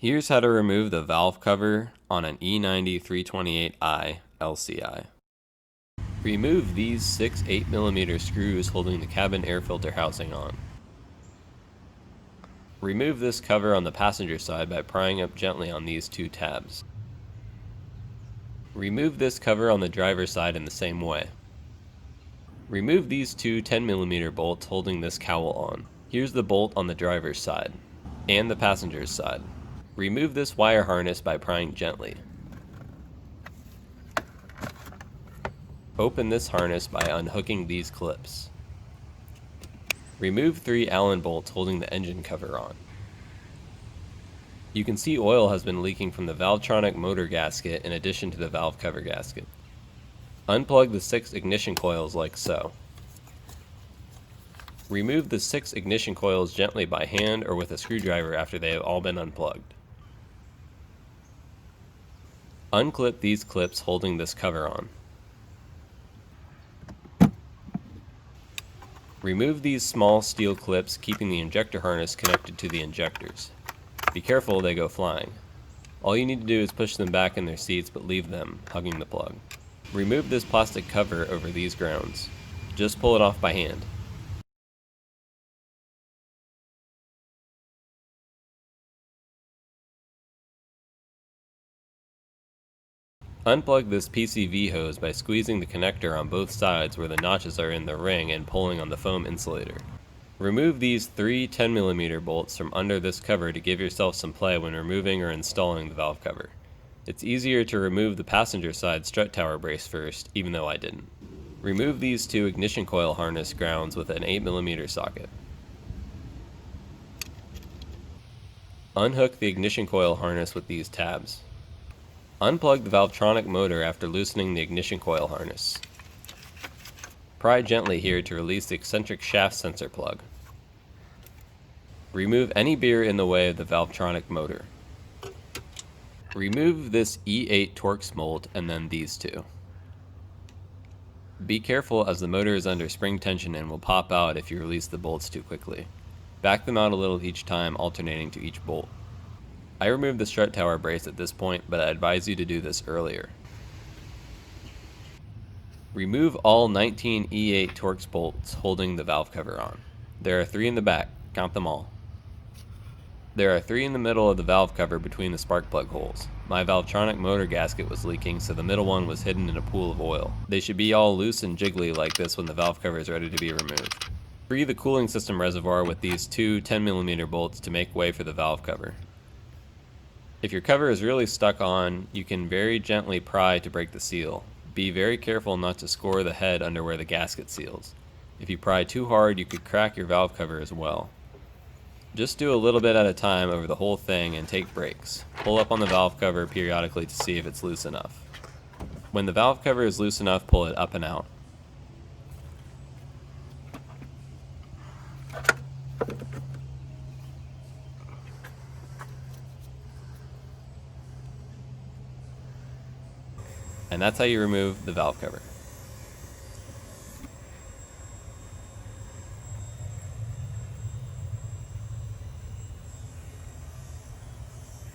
Here's how to remove the valve cover on an E90 328i LCI. Remove these 6 8mm screws holding the cabin air filter housing on. Remove this cover on the passenger side by prying up gently on these two tabs. Remove this cover on the driver's side in the same way. Remove these two 10mm bolts holding this cowl on. Here's the bolt on the driver's side and the passenger's side. Remove this wire harness by prying gently. Open this harness by unhooking these clips. Remove 3 Allen bolts holding the engine cover on. You can see oil has been leaking from the valvetronic motor gasket in addition to the valve cover gasket. Unplug the 6 ignition coils like so. Remove the 6 ignition coils gently by hand or with a screwdriver after they have all been unplugged. Unclip these clips holding this cover on. Remove these small steel clips keeping the injector harness connected to the injectors. Be careful, they go flying. All you need to do is push them back in their seats but leave them, hugging the plug. Remove this plastic cover over these grounds. Just pull it off by hand. Unplug this PCV hose by squeezing the connector on both sides where the notches are in the ring and pulling on the foam insulator. Remove these 3 10mm bolts from under this cover to give yourself some play when removing or installing the valve cover. It's easier to remove the passenger side strut tower brace first, even though I didn't. Remove these 2 ignition coil harness grounds with an 8mm socket. Unhook the ignition coil harness with these tabs. Unplug the valvetronic motor after loosening the ignition coil harness. Pry gently here to release the eccentric shaft sensor plug. Remove any beer in the way of the valvetronic motor. Remove this E8 torx mold and then these two. Be careful as the motor is under spring tension and will pop out if you release the bolts too quickly. Back them out a little each time, alternating to each bolt. I removed the strut tower brace at this point, but I advise you to do this earlier. Remove all 19 E8 torx bolts holding the valve cover on. There are 3 in the back, count them all. There are 3 in the middle of the valve cover between the spark plug holes. My valvetronic motor gasket was leaking, so the middle one was hidden in a pool of oil. They should be all loose and jiggly like this when the valve cover is ready to be removed. Free the cooling system reservoir with these 2 10mm bolts to make way for the valve cover. If your cover is really stuck on, you can very gently pry to break the seal. Be very careful not to score the head under where the gasket seals. If you pry too hard, you could crack your valve cover as well. Just do a little bit at a time over the whole thing and take breaks. Pull up on the valve cover periodically to see if it's loose enough. When the valve cover is loose enough, pull it up and out. And that's how you remove the valve cover.